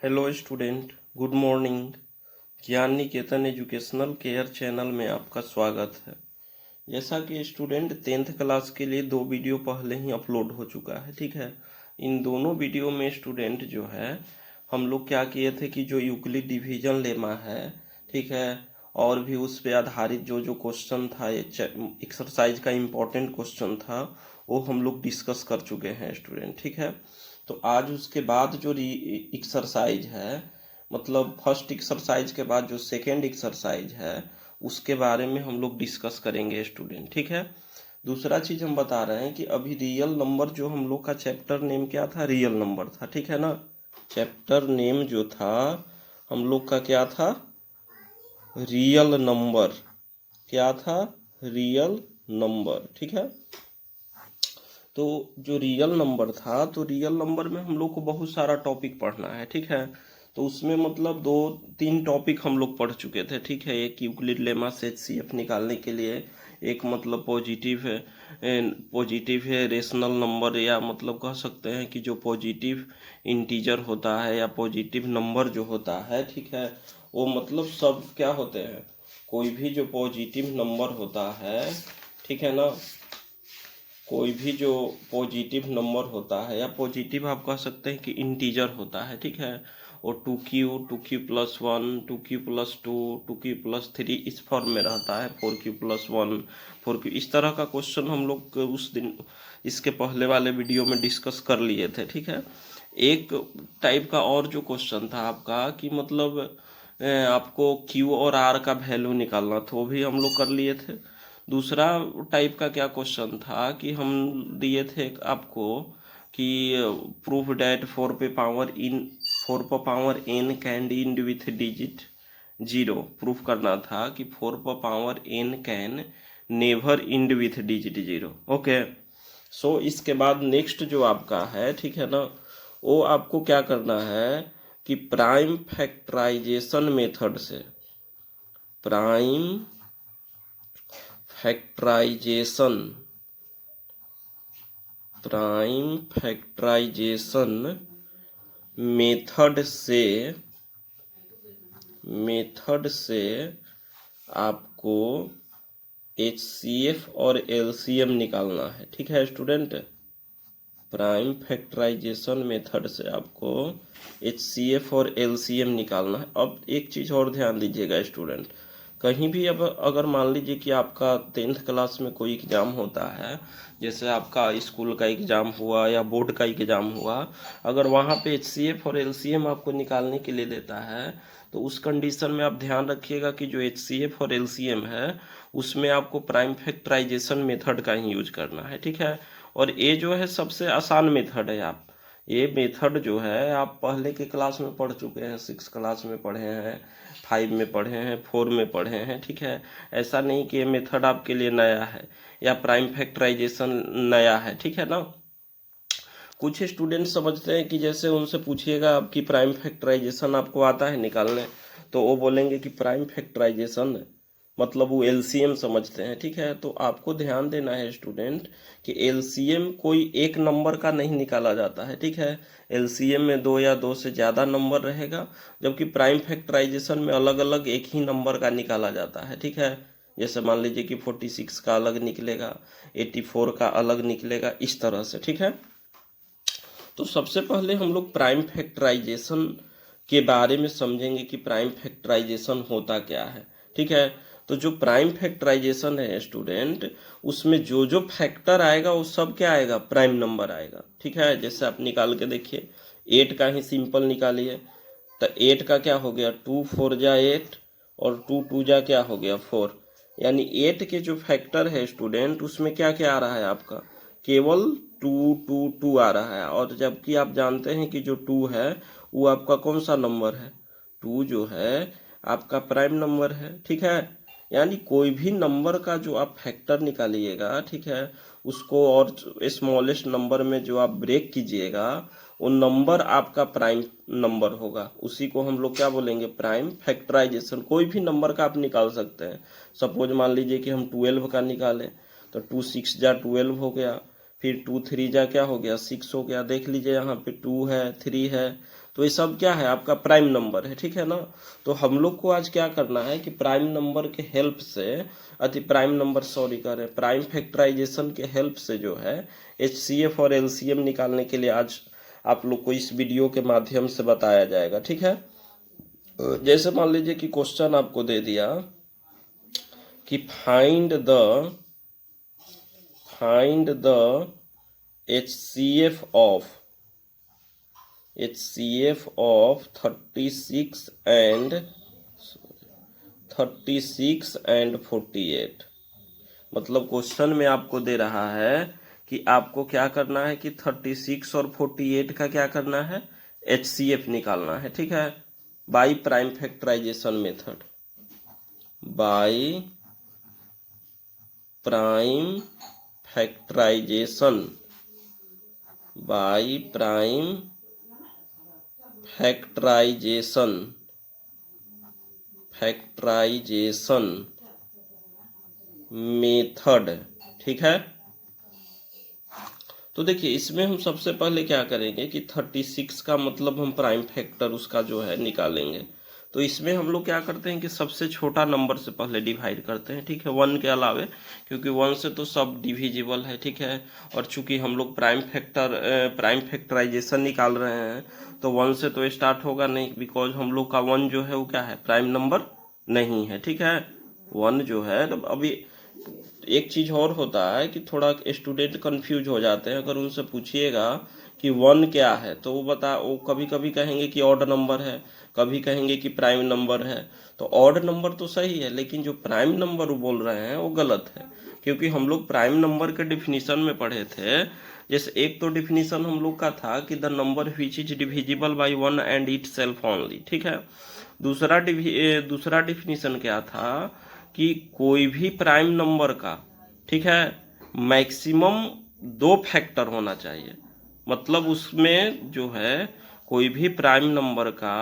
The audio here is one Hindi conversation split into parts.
Hello student, good morning. ज्ञान निकेतन एजुकेशनल केयर चैनल में आपका स्वागत है। जैसा कि स्टूडेंट 10th क्लास के लिए 2 वीडियो पहले ही अपलोड हो चुका है, ठीक है। इन दोनों वीडियो में स्टूडेंट जो है हम लोग क्या किए थे कि जो यूक्लिड डिवीजन लेमा है, ठीक है, और भी उस पे आधारित जो जो क्वेश्चन था, एक्सरसाइज का इम्पोर्टेंट क्वेश्चन था, वो हम लोग डिस्कस कर चुके हैं स्टूडेंट, ठीक है। तो आज उसके बाद जो एक्सरसाइज है, मतलब फर्स्ट एक्सरसाइज के बाद जो सेकेंड एक्सरसाइज है, उसके बारे में हम लोग डिस्कस करेंगे स्टूडेंट, ठीक है। दूसरा चीज हम बता रहे हैं कि अभी रियल नंबर जो हम लोग का चैप्टर नेम क्या था, रियल नंबर था, ठीक है ना। चैप्टर नेम जो था हम लोग का क्या था, रियल नंबर। क्या था, रियल नंबर, ठीक है। तो जो रियल नंबर था, तो रियल नंबर में हम लोग को बहुत सारा टॉपिक पढ़ना है, ठीक है। तो उसमें मतलब 2-3 टॉपिक हम लोग पढ़ चुके थे, ठीक है। एक यूक्लिड लेमा से एचसीएफ निकालने के लिए, एक मतलब पॉजिटिव है रेशनल नंबर, या मतलब कह सकते हैं कि जो पॉजिटिव इंटीजर होता है या पॉजिटिव नंबर जो होता है, ठीक है, वो मतलब सब क्या होते हैं, कोई भी जो पॉजिटिव नंबर होता है, ठीक है ना, कोई भी जो पॉजिटिव नंबर होता है, या पॉजिटिव आप कह सकते हैं कि इंटीजर होता है, ठीक है, और 2q+1, 2q+2, 2q+3 इस फॉर्म में रहता है, 4q+1, 4q, इस तरह का क्वेश्चन हम लोग उस दिन इसके पहले वाले वीडियो में डिस्कस कर लिए थे, ठीक है। एक टाइप का और जो क्वेश्चन था आपका कि मतलब आपको q और r का वैल्यू निकालना था, वो भी हम लोग कर लिए थे। दूसरा टाइप का क्या क्वेश्चन था कि हम दिए थे आपको कि प्रूफ डैट 4 पे power n can end with digit 0। Proof करना था कि 4 पे power n can never end with digit 0। Okay, so इसके बाद नेक्स्ट जो आपका है, ठीक है ना, वो आपको क्या करना है कि प्राइम फैक्टराइजेशन मेथड से, prime factorization prime factorization method से आपको HCF और LCM निकालना है, ठीक है स्टूडेंट। प्राइम फैक्टराइजेशन मेथड से आपको HCF और LCM निकालना है। अब एक चीज और ध्यान दीजिएगा स्टूडेंट, कहीं भी अब अगर मान लीजिए कि आपका 10th क्लास में कोई एग्जाम होता है, जैसे आपका स्कूल का एग्जाम हुआ या बोर्ड का एग्जाम हुआ, अगर वहाँ पे HCF और LCM आपको निकालने के लिए देता है, तो उस कंडीशन में आप ध्यान रखिएगा कि जो HCF और LCM है, उसमें आपको प्राइम फैक्टराइजेशन मेथड का ही यूज करना है, ठीक है। और ये जो है सबसे आसान मेथड है। आप ये मेथड जो है आप पहले के क्लास में पढ़ चुके हैं, 6 क्लास में पढ़े हैं, 5 में पढ़े हैं, 4 में पढ़े हैं, ठीक है। ऐसा नहीं कि ये मेथड आपके लिए नया है या प्राइम फैक्टराइजेशन नया है, ठीक है ना। कुछ स्टूडेंट समझते हैं कि जैसे उनसे पूछिएगा आपकी प्राइम फैक्टराइजेशन आपको आता है निकालने, तो वो बोलेंगे कि प्राइम फैक्टराइजेशन मतलब वो एलसीएम समझते हैं, ठीक है। तो आपको ध्यान देना है स्टूडेंट कि एलसीएम कोई एक नंबर का नहीं निकाला जाता है, ठीक है। एलसीएम में 2 या 2 से ज़्यादा नंबर रहेगा, जबकि प्राइम फैक्टराइजेशन में अलग अलग एक ही नंबर का निकाला जाता है, ठीक है। जैसे मान लीजिए कि 46 का अलग निकलेगा, 84 का अलग निकलेगा, इस तरह से, ठीक है। तो सबसे पहले हम लोग प्राइम फैक्टराइजेशन के बारे में समझेंगे कि प्राइम फैक्टराइजेशन होता क्या है, ठीक है। तो जो प्राइम फैक्टराइजेशन है स्टूडेंट, उसमें जो जो फैक्टर आएगा वो सब क्या आएगा, प्राइम नंबर आएगा, ठीक है। जैसे आप निकाल के देखिए, 8 का ही सिंपल निकालिए, तो 8 का क्या हो गया, 2 4 जा 8, और 2 2 जा क्या हो गया 4। यानी 8 के जो फैक्टर है स्टूडेंट, उसमें क्या क्या आ रहा है आपका, केवल 2 2 2 आ रहा है। और जबकि आप जानते हैं कि जो 2 है वो आपका कौन सा नंबर है, 2 जो है आपका प्राइम नंबर है, ठीक है। यानी कोई भी नंबर का जो आप फैक्टर निकालिएगा, ठीक है, उसको और स्मॉलेस्ट नंबर में जो आप ब्रेक कीजिएगा, वो नंबर आपका प्राइम नंबर होगा। उसी को हम लोग क्या बोलेंगे, प्राइम फैक्टराइजेशन। कोई भी नंबर का आप निकाल सकते हैं। सपोज मान लीजिए कि हम 12 का निकालें, तो 2 6 जा 12 हो गया, फिर 2 3 जा क्या हो गया 6 हो गया। देख लीजिए यहाँ पे 2 है 3 है, तो ये सब क्या है, आपका प्राइम नंबर है, ठीक है ना। तो हम लोग को आज क्या करना है कि प्राइम नंबर के हेल्प से प्राइम फैक्टराइजेशन के हेल्प से जो है HCF और LCM निकालने के लिए आज आप लोग को इस वीडियो के माध्यम से बताया जाएगा, ठीक है। जैसे मान लीजिए कि क्वेश्चन आपको दे दिया कि find the HCF of 36 and 48। मतलब क्वेश्चन में आपको दे रहा है कि आपको क्या करना है कि 36 और 48 का क्या करना है, HCF निकालना है, ठीक है, by prime factorization method, by prime factorization method, ठीक है। तो देखिए इसमें हम सबसे पहले क्या करेंगे कि 36 का मतलब हम प्राइम फैक्टर उसका जो है निकालेंगे। तो इसमें हम लोग क्या करते हैं कि सबसे छोटा नंबर से पहले डिवाइड करते हैं, ठीक है, 1 के अलावे, क्योंकि 1 से तो सब डिविजिबल है, ठीक है। और चूंकि हम लोग प्राइम फैक्टराइजेशन निकाल रहे हैं तो 1 से तो स्टार्ट होगा नहीं, बिकॉज हम लोग का 1 जो है वो क्या है, प्राइम नंबर नहीं है, ठीक है। 1 जो है अभी एक चीज और होता है कि थोड़ा स्टूडेंट कंफ्यूज हो जाते हैं, अगर उनसे पूछिएगा कि 1 क्या है तो वो कभी कभी कहेंगे कि ऑड नंबर है, कभी कहेंगे कि प्राइम नंबर है। तो ऑड नंबर तो सही है, लेकिन जो प्राइम नंबर वो बोल रहे हैं वो गलत है, क्योंकि हम लोग प्राइम नंबर के डिफिनीशन में पढ़े थे। जैसे एक तो डिफिनीशन हम लोग का था कि the number which is divisible by 1 and it self only, ठीक है। दूसरा डिफिनीशन क्या था कि कोई भी प्राइम नंबर का, ठीक है, मैक्सिमम 2 फैक्टर होना चाहिए। मतलब उसमें जो है कोई भी प्राइम नंबर का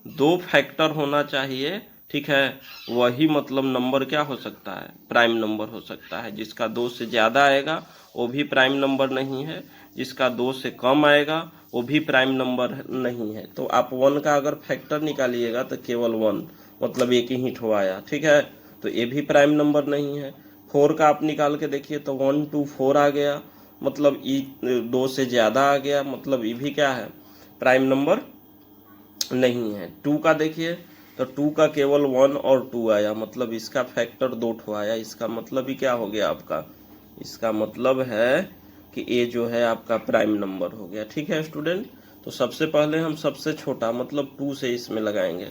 2 फैक्टर होना चाहिए, ठीक है। वही मतलब नंबर क्या हो सकता है, प्राइम नंबर हो सकता है। जिसका 2 से ज्यादा आएगा वो भी प्राइम नंबर नहीं है, जिसका 2 से कम आएगा वो भी प्राइम नंबर नहीं है। तो आप 1 का अगर फैक्टर निकालिएगा तो केवल 1, मतलब एक ही ठो आया, ठीक है, तो ये भी प्राइम नंबर नहीं है। 4 का आप निकाल के देखिए तो 1 2 4 आ गया, मतलब 2 से ज्यादा आ गया, मतलब ये भी क्या है, प्राइम नंबर नहीं है। 2 का देखिए तो 2 का केवल 1 और 2 आया, मतलब इसका फैक्टर 2 ठो आया। इसका मतलब ही क्या हो गया आपका, इसका मतलब है कि ये जो है आपका प्राइम नंबर हो गया, ठीक है स्टूडेंट। तो सबसे पहले हम सबसे छोटा मतलब 2 से इसमें लगाएंगे,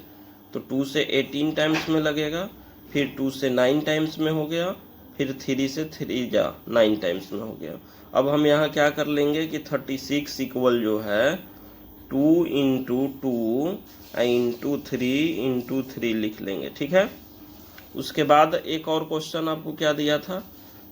तो 2 से 18 टाइम्स में लगेगा, फिर 2 से 9 टाइम्स में हो गया, फिर 3 से 3 जा 9 टाइम्स में हो गया। अब हम यहाँ क्या कर लेंगे कि 36 इक्वल जो है 2 इंटू 2 इंटू 3 लिख लेंगे, ठीक है। उसके बाद एक और क्वेश्चन आपको क्या दिया था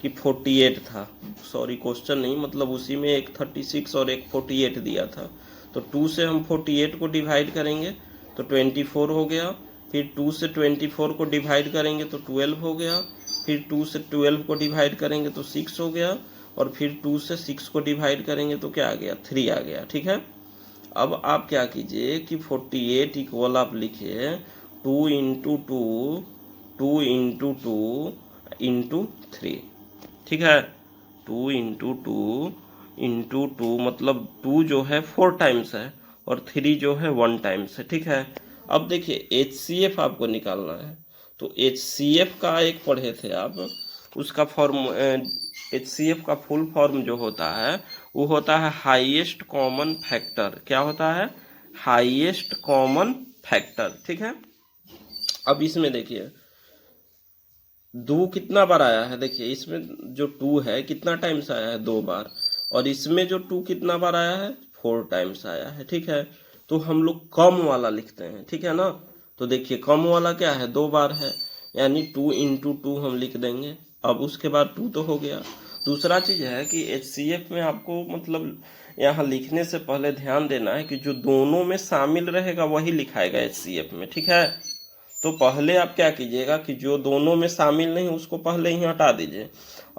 कि 48 था, सॉरी क्वेश्चन नहीं, मतलब उसी में एक 36 और एक 48 दिया था। तो 2 से हम 48 को डिवाइड करेंगे तो 24 हो गया, फिर 2 से 24 को डिवाइड करेंगे तो 12 हो गया, फिर 2 से 12 को डिवाइड करेंगे तो 6 हो गया, और फिर 2 से 6 को डिवाइड करेंगे तो क्या आ गया, 3 आ गया, ठीक है। अब आप क्या कीजिए कि 48 इक्वल आप लिखिए 2 इंटू 2 इंटू 3, ठीक है। 2 इंटू 2 मतलब 2 जो है 4 टाइम्स है और 3 जो है 1 टाइम्स है, ठीक है। अब देखिए HCF आपको निकालना है, तो HCF का एक पढ़े थे आप, उसका फॉर्म HCF का फुल फॉर्म जो होता है वो होता है हाईएस्ट कॉमन फैक्टर। क्या होता है, हाईएस्ट कॉमन फैक्टर, ठीक है। अब इसमें देखिए 2 कितना बार आया है, देखिए इसमें जो 2 है कितना टाइम्स आया है, 2 बार, और इसमें जो 2 कितना बार आया है, 4 टाइम्स आया है, ठीक है। तो हम लोग कम वाला लिखते हैं, ठीक है ना। तो देखिए कम वाला क्या है, 2 बार है, यानी 2 इंटू 2 हम लिख देंगे। अब उसके बाद 2 तो हो गया। दूसरा चीज है कि HCF में आपको मतलब यहाँ लिखने से पहले ध्यान देना है कि जो दोनों में शामिल रहेगा वही लिखाएगा HCF में, ठीक है। तो पहले आप क्या कीजिएगा कि जो दोनों में शामिल नहीं उसको पहले ही हटा दीजिए।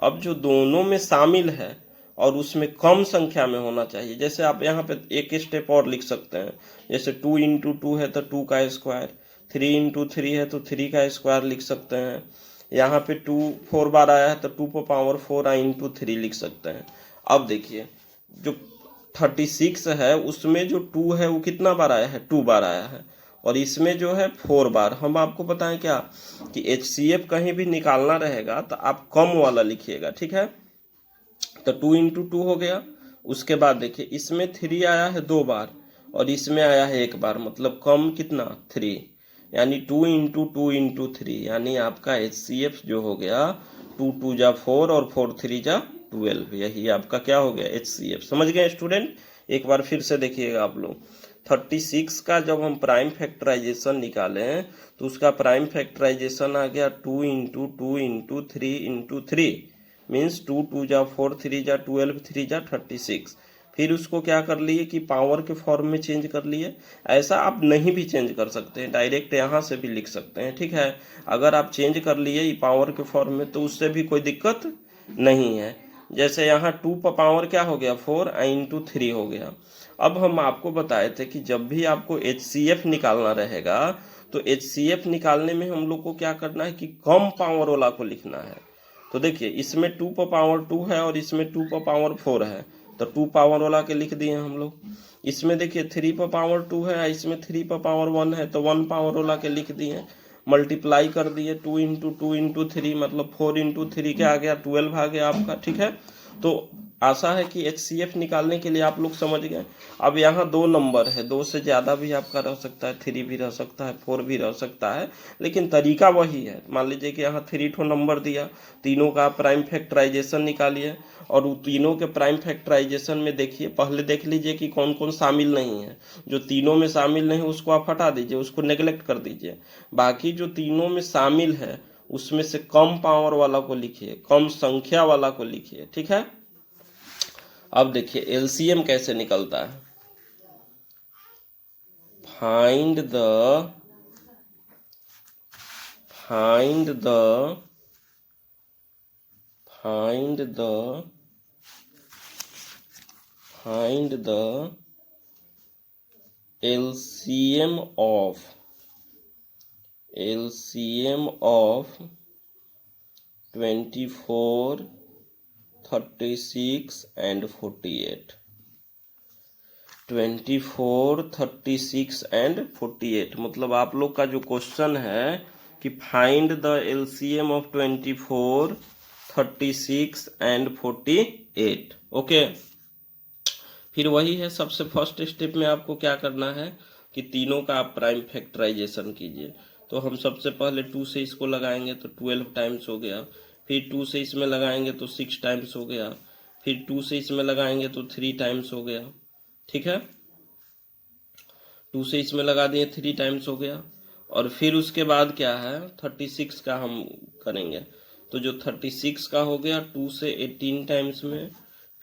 अब जो दोनों में शामिल है और उसमें कम संख्या में होना चाहिए। जैसे आप यहाँ पे एक स्टेप और लिख सकते हैं, जैसे 2 इंटू 2 है तो 2 का स्क्वायर, 3 इंटू 3 है तो 3 का स्क्वायर लिख सकते हैं। यहाँ पे 2 4 बार आया है तो 2 पर पावर 4 इंटू 3 लिख सकते हैं। अब देखिए जो 36 है उसमें जो 2 है वो कितना बार आया है, 2 बार आया है, और इसमें जो है 4 बार। हम आपको बताएं क्या कि HCF कहीं भी निकालना रहेगा तो आप कम वाला लिखिएगा, ठीक है। तो 2 इंटू 2 हो गया। उसके बाद देखिए इसमें 3 आया है 2 बार और इसमें आया है 1 बार, मतलब कम कितना 3, यानी 2 इंटू 2 इंटू 3, यानी आपका HCF जो हो गया 2 2 जा 4 और 4 3 जा 12, यही आपका क्या हो गया HCF। समझ गए स्टूडेंट? एक बार फिर से देखिएगा आप लोग, 36 का जब हम प्राइम फैक्टराइजेशन निकालें तो उसका प्राइम फैक्टराइजेशन आ गया 2 इंटू 2 इंटू 3 इंटू 3, मीन्स 2 2 जा 4 3 जा 12 3 जा 36। फिर उसको क्या कर लिए कि पावर के फॉर्म में चेंज कर लिए। ऐसा आप नहीं भी चेंज कर सकते हैं, डायरेक्ट यहाँ से भी लिख सकते हैं, ठीक है। अगर आप चेंज कर लिए पावर के फॉर्म में तो उससे भी कोई दिक्कत नहीं है। जैसे यहाँ 2 पर पावर क्या हो गया 4 इंटू 3 हो गया। अब हम आपको बताए थे कि जब भी आपको HCF निकालना रहेगा तो HCF निकालने में हम लोग को क्या करना है कि कम पावर वाला को लिखना है। तो देखिए इसमें 2 पर पावर 2 है और इसमें 2 पर पावर 4 है, तो 2 पावर वाला के लिख दिए हम लोग। इसमें देखिए 3 पर पावर 2 है, इसमें 3 पर पावर 1 है, तो 1 पावर वाला के लिख दिए। मल्टीप्लाई कर दिए 2 इंटू 2 इंटू 3, मतलब 4 इंटू 3 क्या आ गया 12 आ गया आपका, ठीक है। तो आशा है कि HCF निकालने के लिए आप लोग समझ गए। अब यहाँ 2 नंबर है, 2 से ज़्यादा भी आपका रह सकता है, 3 भी रह सकता है, 4 भी रह सकता है, लेकिन तरीका वही है। मान लीजिए कि यहाँ 3 ठो नंबर दिया, तीनों का प्राइम फैक्टराइजेशन निकालिए, और तीनों के प्राइम फैक्टराइजेशन में देखिए, पहले देख लीजिए कि कौन कौन शामिल नहीं है। जो तीनों में शामिल नहीं उसको आप हटा दीजिए, उसको नेग्लेक्ट कर दीजिए। बाकी जो तीनों में शामिल है उसमें से कम पावर वाला को लिखिए, कम संख्या वाला को लिखिए, ठीक है। अब देखिए LCM कैसे निकलता है। Find the LCM of 24, 36 and 48। 24, 36 and 48, मतलब आप लोग का जो क्वेश्चन है कि find the LCM of 24, 36 and 48। Okay, फिर वही है, सबसे फर्स्ट स्टेप में आपको क्या करना है कि तीनों का आप प्राइम फैक्टराइजेशन कीजिए। तो हम सबसे पहले 2 से इसको लगाएंगे तो 12 टाइम्स हो गया, फिर 2 से इसमें लगाएंगे तो 6 टाइम्स हो गया, फिर 2 से इसमें लगाएंगे तो 3 टाइम्स हो गया, ठीक है। 2 से इसमें लगा दिए 3 टाइम्स हो गया, और फिर उसके बाद क्या है 36 का हम करेंगे। तो जो 36 का हो गया 2 से 18 टाइम्स में,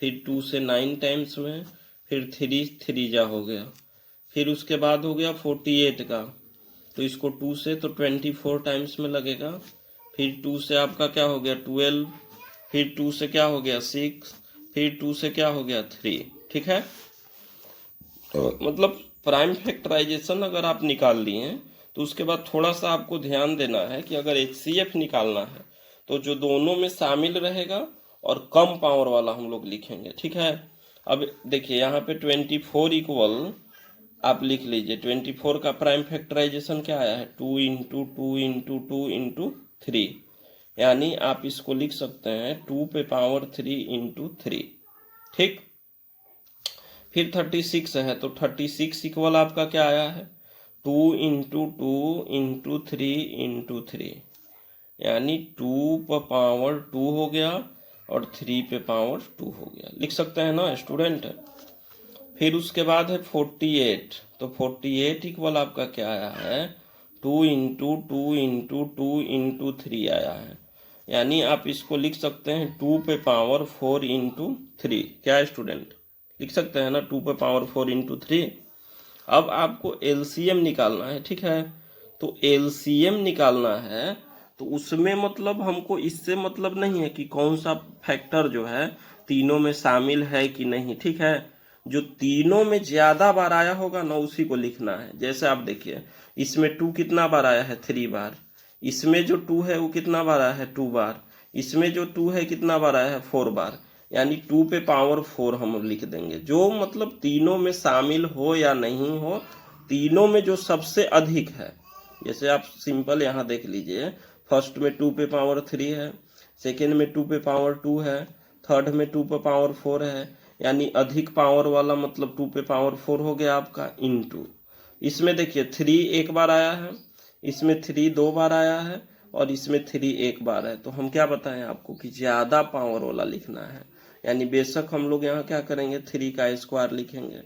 फिर 2 से 9 टाइम्स में, फिर 3 जा हो गया, फिर उसके बाद हो गया 48 का, तो इसको 2 से तो 24 टाइम्स में लगेगा, फिर 2 से आपका क्या हो गया 12, फिर 2 से क्या हो गया 6, फिर 2 से क्या हो गया 3, ठीक है। मतलब प्राइम फैक्टराइजेशन अगर आप निकाल लिए हैं तो उसके बाद थोड़ा सा आपको ध्यान देना है कि अगर HCF निकालना है तो जो दोनों में शामिल रहेगा और कम पावर वाला हम लोग लिखेंगे, ठीक है। अब देखिए यहाँ पे 24 इक्वल आप लिख लीजिए, 24 का प्राइम फैक्टराइजेशन क्या आया है 2 इंटू 2 इंटू 2 इंटू 3, यानी आप इसको लिख सकते हैं 2 पे पावर 3 इंटू 3, ठीक। फिर 36 है तो 36 इक्वल आपका क्या आया है 2 इंटू 2 इंटू 3 इंटू 3, यानी 2 पे पावर 2 हो गया और 3 पे पावर 2 हो गया, लिख सकते हैं ना स्टूडेंट। फिर उसके बाद है 48, तो 48 इक्वल आपका क्या आया है 2 इंटू 2 इंटू 2 इंटू 3 आया है, यानी आप इसको लिख सकते हैं 2 पे पावर 4 इंटू 3, क्या स्टूडेंट लिख सकते हैं ना 2 पे पावर 4 इंटू 3। अब आपको LCM निकालना है, ठीक है। तो LCM निकालना है तो उसमें मतलब हमको इससे मतलब नहीं है कि कौन सा फैक्टर जो है तीनों में शामिल है कि नहीं। ठीक है, जो तीनों में ज्यादा बार आया होगा ना उसी को लिखना है। जैसे आप देखिए, इसमें 2 कितना बार आया है, 3 बार। इसमें जो 2 है वो कितना बार आया है, 2 बार। इसमें जो 2 है कितना बार आया है, 4 बार। यानी 2 पे पावर 4 हम लिख देंगे। जो मतलब तीनों में शामिल हो या नहीं हो, तीनों में जो सबसे अधिक है। जैसे आप सिंपल यहाँ देख लीजिए, फर्स्ट में 2 पे पावर 3 है, सेकेंड में 2 पे पावर 2 है, थर्ड में 2 पे पावर 4 है। यानी अधिक पावर वाला मतलब 2 पे पावर 4 हो गया आपका, इनटू। इसमें देखिए 3 एक बार आया है, इसमें 3 2 बार आया है, और इसमें 3 एक बार है। तो हम क्या बताएं आपको कि ज्यादा पावर वाला लिखना है। यानी बेशक हम लोग यहाँ क्या करेंगे, 3 का स्क्वायर लिखेंगे।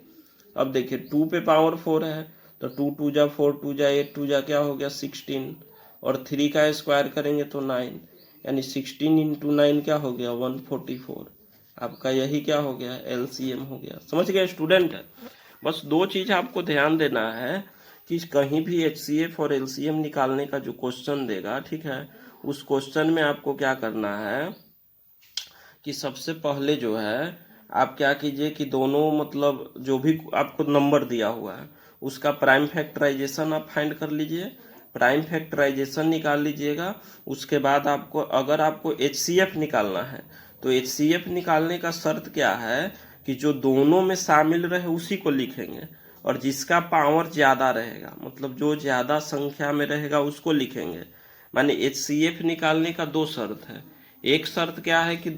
अब देखिए 2 पे पावर 4 है, तो 2 2 जा 4, 2 जा 8, 2 जा क्या हो गया, 16। और 3 का स्क्वायर करेंगे तो 9, यानी 16 इंटू 9 क्या हो गया, 144। आपका यही क्या हो गया, एलसीएम हो गया। समझ गए स्टूडेंट। बस 2 चीज आपको ध्यान देना है कि कहीं भी एचसीएफ और एलसीएम निकालने का जो क्वेश्चन देगा, ठीक है, उस क्वेश्चन में आपको क्या करना है कि सबसे पहले जो है आप क्या कीजिए कि दोनों मतलब जो भी आपको नंबर दिया हुआ है उसका प्राइम फैक्टराइजेशन आप फाइंड कर लीजिए, प्राइम फैक्टराइजेशन निकाल लीजिएगा। उसके बाद आपको अगर आपको एचसीएफ निकालना है तो एचसीएफ निकालने का शर्त क्या है कि जो दोनों में शामिल रहे उसी को लिखेंगे, और जिसका पावर ज्यादा रहेगा मतलब जो ज्यादा संख्या में रहेगा उसको लिखेंगे। माने एचसीएफ निकालने का 2 शर्त है। एक शर्त क्या है कि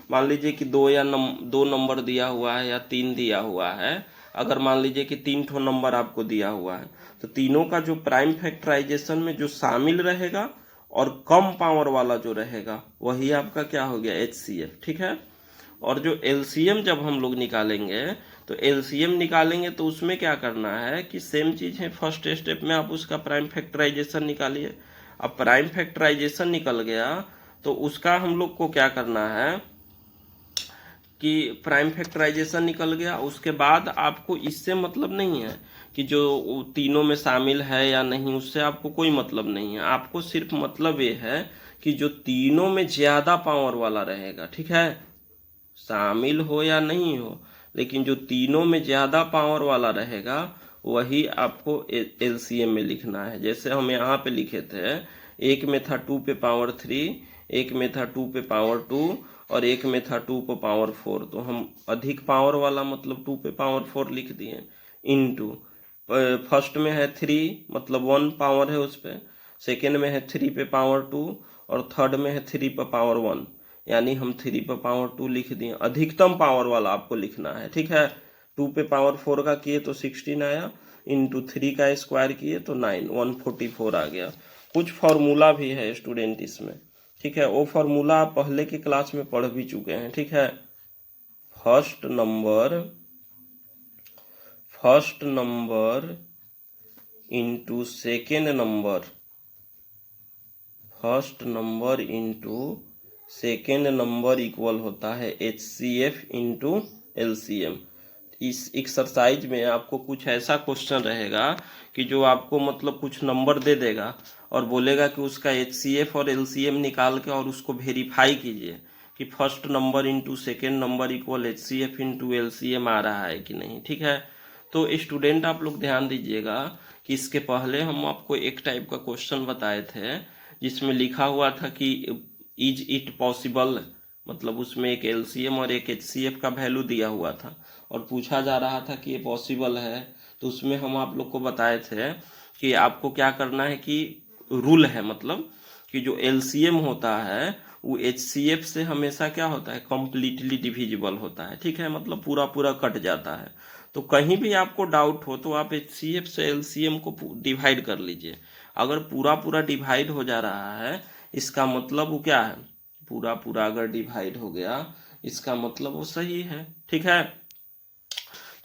मान लीजिए कि 2 नंबर दिया हुआ है या 3 दिया हुआ है। अगर मान लीजिए कि 3 ठो नंबर आपको दिया हुआ है तो तीनों का जो प्राइम फैक्टराइजेशन में जो शामिल रहेगा और कम पावर वाला जो रहेगा वही आपका क्या हो गया, एचसीएफ। ठीक है। और जो एलसीएम जब हम लोग निकालेंगे तो एलसीएम निकालेंगे तो उसमें क्या करना है कि सेम चीज है, फर्स्ट स्टेप में आप उसका प्राइम फैक्टराइजेशन निकालिए। अब प्राइम फैक्टराइजेशन निकल गया तो उसका हम लोग को क्या करना है कि प्राइम फैक्टराइजेशन निकल गया, उसके बाद आपको इससे मतलब नहीं है कि जो तीनों में शामिल है या नहीं, उससे आपको कोई मतलब नहीं है। आपको सिर्फ मतलब ये है कि जो तीनों में ज्यादा पावर वाला रहेगा, ठीक है, शामिल हो या नहीं हो, लेकिन जो तीनों में ज्यादा पावर वाला रहेगा वही आपको एलसीएम में लिखना है। जैसे हम यहाँ पे लिखे थे, एक में था 2 पे पावर 3, एक में था 2 पे पावर 2, और एक में था 2 पे पावर 4। तो हम अधिक पावर वाला मतलब 2 पे पावर 4 लिख दिए, इनटू फर्स्ट में है 3 मतलब 1 पावर है उस पे, सेकेंड में है 3 पे पावर 2, और थर्ड में है 3 पे पावर 1। यानी हम 3 पे पावर 2 लिख दिए। अधिकतम पावर वाला आपको लिखना है। ठीक है, 2 पे पावर 4 का किए तो 16 आया, इंटू 3 का स्क्वायर किए तो 9, 144 आ गया। कुछ फॉर्मूला भी है स्टूडेंट इसमें, ठीक है, वो फॉर्मूला आप पहले की क्लास में पढ़ भी चुके हैं। ठीक है, first number into second number, first number into second number equal होता है एचसीएफ इंटू एलसीएम। इस एक्सरसाइज में आपको कुछ ऐसा क्वेश्चन रहेगा कि जो आपको मतलब कुछ नंबर दे देगा और बोलेगा कि उसका एचसीएफ और एलसीएम निकाल के और उसको वेरीफाई कीजिए कि first number into second number equal HCF into LCM आ रहा है कि नहीं। ठीक है, तो स्टूडेंट आप लोग ध्यान दीजिएगा कि इसके पहले हम आपको एक टाइप का क्वेश्चन बताए थे जिसमें लिखा हुआ था कि इज इट पॉसिबल, मतलब उसमें एक एलसीएम और एक एचसीएफ का वैल्यू दिया हुआ था और पूछा जा रहा था कि ये पॉसिबल है। तो उसमें हम आप लोग को बताए थे कि आपको क्या करना है कि रूल है, मतलब कि जो एलसीएम होता है वो एचसीएफ से हमेशा क्या होता है, कंप्लीटली डिविजिबल होता है। ठीक है, मतलब पूरा पूरा कट जाता है। तो कहीं भी आपको डाउट हो तो आप एचसीएफ से एलसीएम को डिवाइड कर लीजिए। अगर पूरा पूरा डिवाइड हो जा रहा है इसका मतलब वो क्या है, पूरा पूरा अगर डिवाइड हो गया इसका मतलब वो सही है। ठीक है,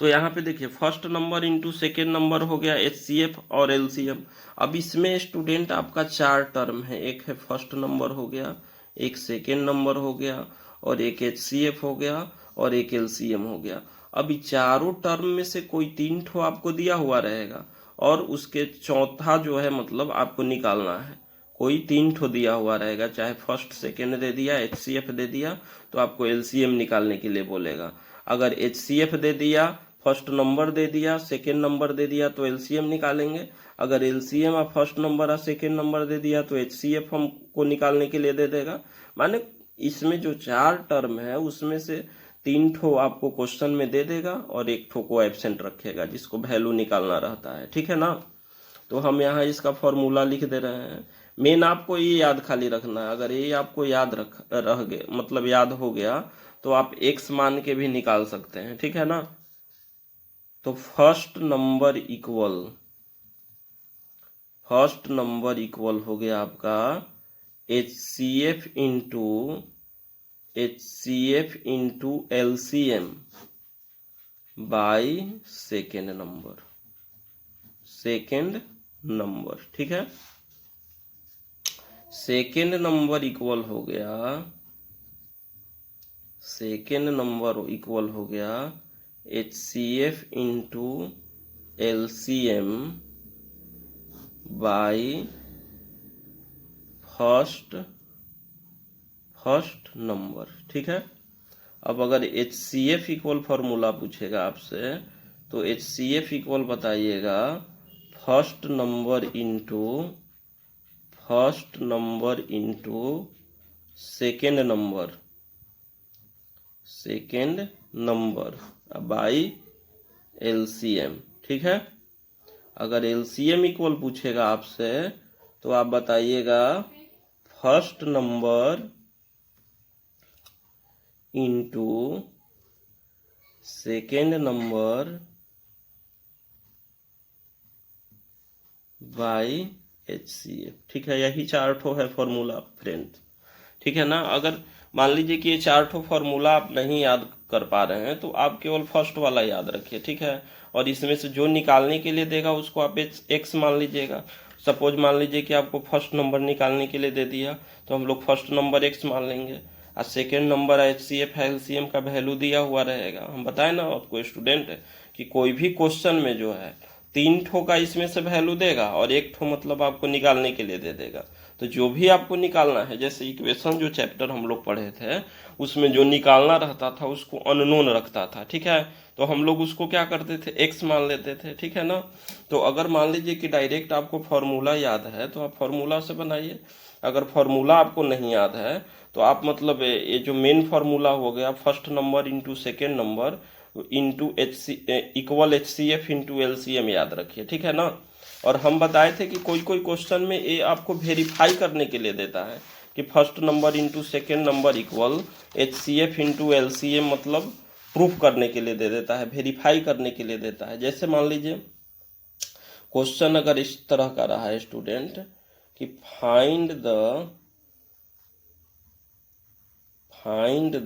तो यहाँ पे देखिए first number into second number हो गया एचसीएफ और एलसीएम। अब इसमें स्टूडेंट आपका 4 टर्म है, एक है फर्स्ट नंबर हो गया, एक सेकेंड नंबर हो गया, और एक एचसीएफ हो गया, और एक एलसीएम हो गया। अभी चारों टर्म में से कोई 3 ठो आपको दिया हुआ रहेगा और उसके चौथा जो है मतलब आपको निकालना है। कोई 3 ठो दिया हुआ रहेगा, चाहे फर्स्ट सेकेंड दे दिया, HCF दे दिया, तो आपको LCM निकालने के लिए बोलेगा। अगर HCF दे दिया, फर्स्ट नंबर दे दिया, सेकेंड नंबर दे दिया, तो LCM निकालेंगे। अगर LCM और फर्स्ट नंबर और सेकेंड नंबर दे दिया तो HCF हमको निकालने के लिए दे देगा। माने इसमें जो 4 टर्म है उसमें से 3 ठो आपको क्वेश्चन में दे देगा और 1 ठो को एब्सेंट रखेगा, जिसको वैल्यू निकालना रहता है। ठीक है ना। तो हम यहाँ इसका फॉर्मूला लिख दे रहे हैं। मेन आपको ये याद खाली रखना है। अगर ये आपको याद रह गए, मतलब याद हो गया, तो आप x मान के भी निकाल सकते हैं। ठीक है ना। तो फर्स्ट नंबर इक्वल हो गया आपका HCF into LCM by second number. ठीक है। सेकेंड नंबर इक्वल हो गया HCF into LCM by first number. ठीक है। अब अगर HCF इक्वल फॉर्मूला पूछेगा आपसे, तो HCF इक्वल बताइएगा first number into second number by LCM। ठीक है। अगर LCM इक्वल पूछेगा आपसे, तो आप बताइएगा first number into second number by HCF। ठीक है। यही 4 ठो है फॉर्मूला फ्रेंड्स। ठीक है ना। अगर मान लीजिए कि ये 4 ठो फॉर्मूला आप नहीं याद कर पा रहे हैं, तो आप केवल फर्स्ट वाला याद रखिए। ठीक है। और इसमें से जो निकालने के लिए देगा उसको आप x मान लीजिएगा। सपोज मान लीजिए कि आपको फर्स्ट नंबर निकालने के लिए दे दिया, तो हम लोग फर्स्ट नंबर x मान लेंगे, और सेकेंड नंबर HCF है, LCM का वैल्यू दिया हुआ रहेगा। हम बताए ना आपको स्टूडेंट कि कोई भी क्वेश्चन में जो है 3 ठो का इसमें से वैल्यू देगा और 1 ठो मतलब आपको निकालने के लिए दे देगा। तो जो भी आपको निकालना है, जैसे इक्वेशन जो चैप्टर हम लोग पढ़े थे उसमें जो निकालना रहता था उसको अननोन रखता था। ठीक है। तो हम लोग उसको क्या करते थे, x मान लेते थे। ठीक है ना। तो अगर मान लीजिए कि डायरेक्ट आपको फॉर्मूला याद है तो आप फॉर्मूला से बनाइए। अगर फॉर्मूला आपको नहीं याद है तो आप मतलब ये जो मेन फॉर्मूला हो गया first number into second number into equal HCF into LCM याद रखिए। ठीक है ना। और हम बताए थे कि कोई क्वेश्चन में ये आपको वेरीफाई करने के लिए देता है कि first number into second number equal HCF into LCM, मतलब प्रूफ करने के लिए दे देता है, वेरीफाई करने के लिए देता है। जैसे मान लीजिए क्वेश्चन अगर इस तरह का रहा है स्टूडेंट कि find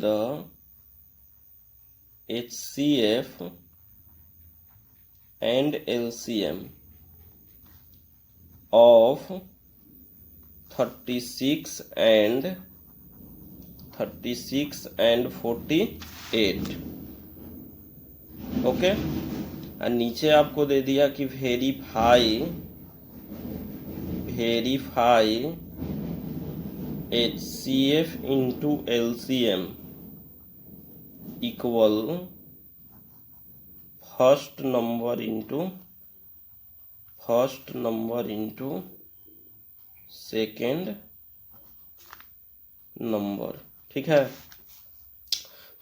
the HCF and LCM of 36 and 48। Okay. और नीचे आपको दे दिया कि verify HCF into LCM equal first number into second number. ठीक है।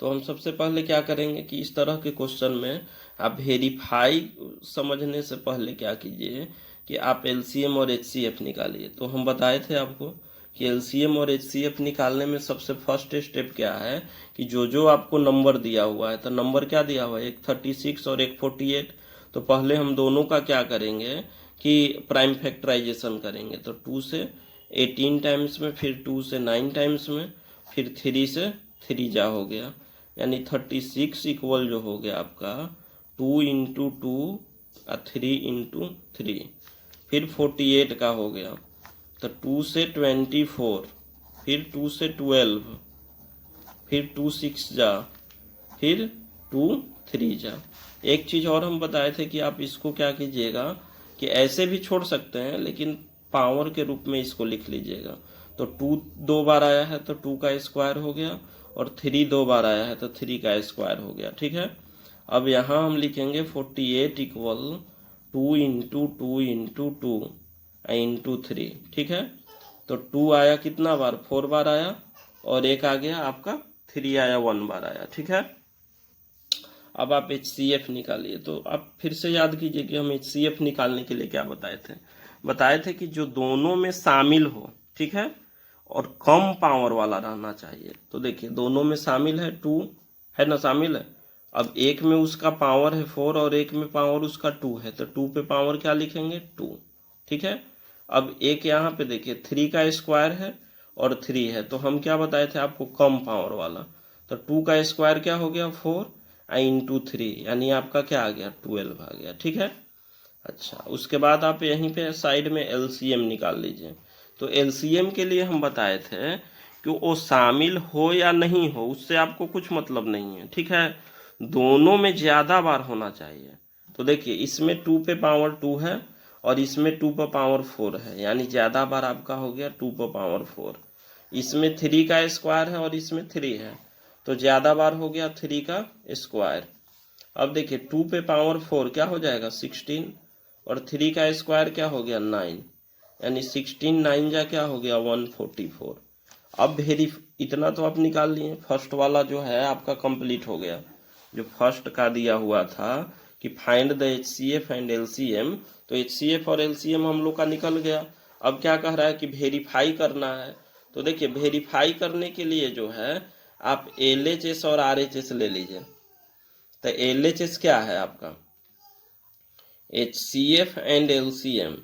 तो हम सबसे पहले क्या करेंगे कि इस तरह के क्वेश्चन में आप वेरीफाई समझने से पहले क्या कीजिए कि आप LCM और HCF निकालिए। तो हम बताए थे आपको कि LCM और HCF निकालने में सबसे फर्स्ट स्टेप क्या है कि जो आपको नंबर दिया हुआ है, तो नंबर क्या दिया हुआ है, एक 36 और एक 48। तो पहले हम दोनों का क्या करेंगे कि प्राइम फैक्टराइजेशन करेंगे। तो 2 से 18 टाइम्स में, फिर 2 से 9 टाइम्स में, फिर 3 से 3 जा हो गया, यानी 36 इक्वल जो हो गया आपका 2 इंटू 2 और 3 इंटू 3, फिर 48 का हो गया। तो 2 से 24, फिर 2 से 12, फिर 2 6 जा, फिर 2 3 जा। एक चीज़ और हम बताए थे कि आप इसको क्या कीजिएगा कि ऐसे भी छोड़ सकते हैं, लेकिन पावर के रूप में इसको लिख लीजिएगा। तो 2 2 बार आया है तो 2 का स्क्वायर हो गया, और 3 2 बार आया है तो 3 का स्क्वायर हो गया। ठीक है, अब यहाँ हम लिखेंगे 48 इक्वल 2 इंटू 2 इंटू 2 इंटू 3। ठीक है, तो 2 आया कितना बार, 4 बार आया, और एक आ गया आपका 3 आया, 1 बार आया। ठीक है, अब आप HCF निकालिए। तो आप फिर से याद कीजिए कि हम HCF निकालने के लिए क्या बताए थे कि जो दोनों में शामिल हो, ठीक है, और कम पावर वाला रहना चाहिए। तो देखिए दोनों में शामिल है 2 है ना, शामिल है। अब एक में उसका पावर है 4 और एक में पावर उसका 2 है, तो 2 पे पावर क्या लिखेंगे, 2। ठीक है, अब एक यहाँ पे देखिए 3 का स्क्वायर है और 3 है, तो हम क्या बताए थे आपको, कम पावर वाला। तो 2 का स्क्वायर क्या हो गया, 4 इंटू 3, यानी आपका क्या आ गया, 12 आ गया। ठीक है, अच्छा उसके बाद आप यहीं पे साइड में LCM निकाल लीजिए। तो LCM के लिए हम बताए थे कि वो शामिल हो या नहीं हो उससे आपको कुछ मतलब नहीं है। ठीक है, दोनों में ज्यादा बार होना चाहिए। तो देखिए इसमें 2 पे पावर 2 है और इसमें 2 पे पावर 4 है, यानी ज्यादा बार आपका हो गया 2 पे पावर 4। इसमें 3 का स्क्वायर है और इसमें 3 है, तो ज्यादा बार हो गया 3 का स्क्वायर। अब देखिए 2 पे पावर 4 क्या हो जाएगा, 16, और 3 का स्क्वायर क्या हो गया, 9, यानी 16 9 जा क्या हो गया, 144। अब इतना तो आप निकाल लिए, फर्स्ट वाला जो है आपका कंप्लीट हो गया। जो फर्स्ट का दिया हुआ था कि find the HCF and LCM, तो HCF और LCM हम लोग का निकल गया। अब क्या कह रहा है कि वेरीफाई करना है। तो देखिए वेरीफाई करने के लिए जो है आप LHS और RHS ले लीजिए। तो LHS क्या है आपका, HCF and LCM,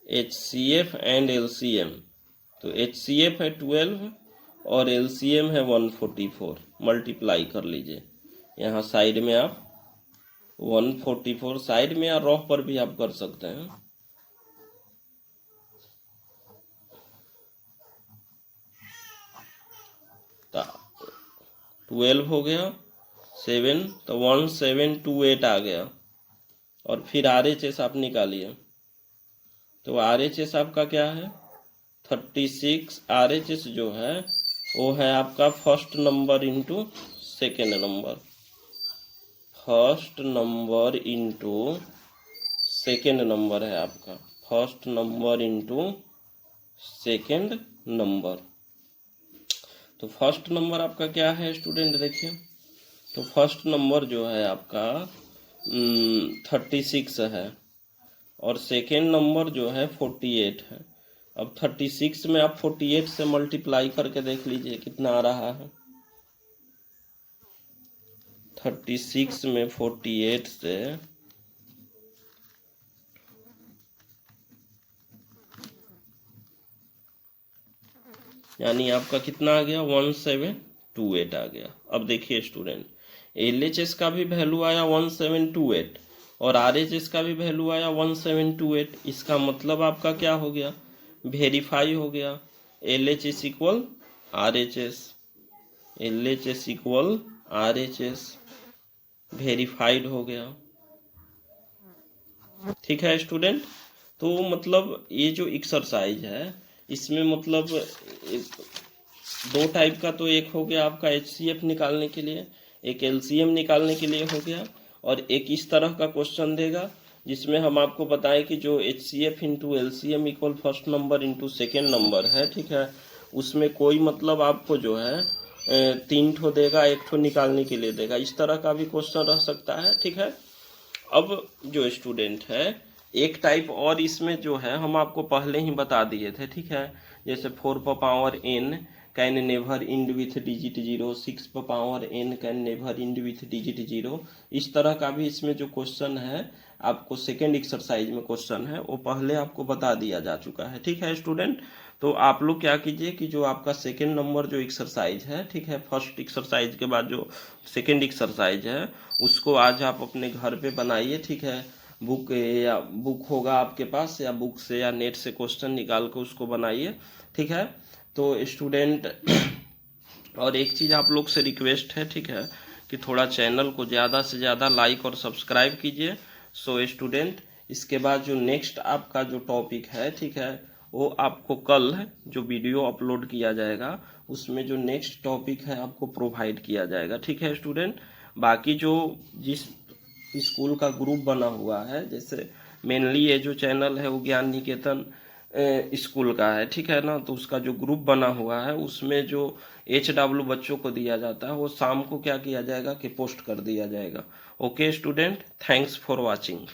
HCF and LCM। तो HCF है 12 और LCM है 144, मल्टीप्लाई कर लीजिए। यहाँ साइड में आप 144 साइड में या रॉ पर भी आप कर सकते हैं। तो 12 हो गया 7, तो 1728 आ गया। और फिर RHS आप निकालिए। तो RHS आपका क्या है, 36। RHS जो है वो है आपका first number into second number, first number into second number है आपका, first number into second number. तो फर्स्ट नंबर आपका क्या है स्टूडेंट, देखिए तो फर्स्ट नंबर जो है आपका 36 है और सेकेंड नंबर जो है 48 है। अब 36 में आप 48 से मल्टीप्लाई करके देख लीजिए कितना आ रहा है। 36 में 48 से यानी आपका कितना आ गया, 1728 आ गया। अब देखिए स्टूडेंट, LHS का भी वैल्यू आया 1728 और RHS का भी वैल्यू आया 1728। इसका मतलब आपका क्या हो गया, वेरीफाई हो गया। LHS equal RHS, LHS equal RHS, verified हो गया। ठीक है स्टूडेंट, तो मतलब ये जो एक्सरसाइज है इसमें मतलब 2 टाइप का, तो एक हो गया आपका HCF निकालने के लिए, एक LCM निकालने के लिए हो गया, और एक इस तरह का क्वेश्चन देगा जिसमें हम आपको बताएं कि जो HCF into LCM equal first number into second number है, ठीक है, उसमें कोई मतलब आपको जो है 3 ठो देगा, 1 ठो निकालने के लिए देगा। इस तरह का भी क्वेश्चन रह सकता है। ठीक है, अब जो स्टूडेंट है एक टाइप और इसमें जो है हम आपको पहले ही बता दिए थे। ठीक है, जैसे 4 पर power n can never end with digit 0, 6 पर power n can never end with digit 0। इस तरह का भी इसमें जो क्वेश्चन है आपको सेकेंड एक्सरसाइज में क्वेश्चन है वो पहले आपको बता दिया जा चुका है। ठीक है स्टूडेंट, तो आप लोग क्या कीजिए कि जो आपका सेकेंड नंबर जो एक्सरसाइज है, ठीक है, फर्स्ट एक्सरसाइज के बाद जो सेकेंड एक्सरसाइज है उसको आज आप अपने घर पे बनाइए। ठीक है, बुक होगा आपके पास या बुक से या नेट से क्वेश्चन निकाल कर उसको बनाइए। ठीक है, तो स्टूडेंट और एक चीज़ आप लोग से रिक्वेस्ट है, ठीक है, कि थोड़ा चैनल को ज़्यादा से ज़्यादा लाइक और सब्सक्राइब कीजिए। सो स्टूडेंट इसके बाद जो नेक्स्ट आपका जो टॉपिक है, ठीक है, वो आपको कल जो वीडियो अपलोड किया जाएगा उसमें जो नेक्स्ट टॉपिक है आपको प्रोवाइड किया जाएगा, ठीक है स्टूडेंट। बाकी जो जिस स्कूल का ग्रुप बना हुआ है, जैसे मेनली ये जो चैनल है वो ज्ञान निकेतन स्कूल का है, ठीक है ना, तो उसका जो ग्रुप बना हुआ है उसमें जो HW बच्चों को दिया जाता है वो शाम को क्या किया जाएगा कि पोस्ट कर दिया जाएगा। Okay student, thanks for watching.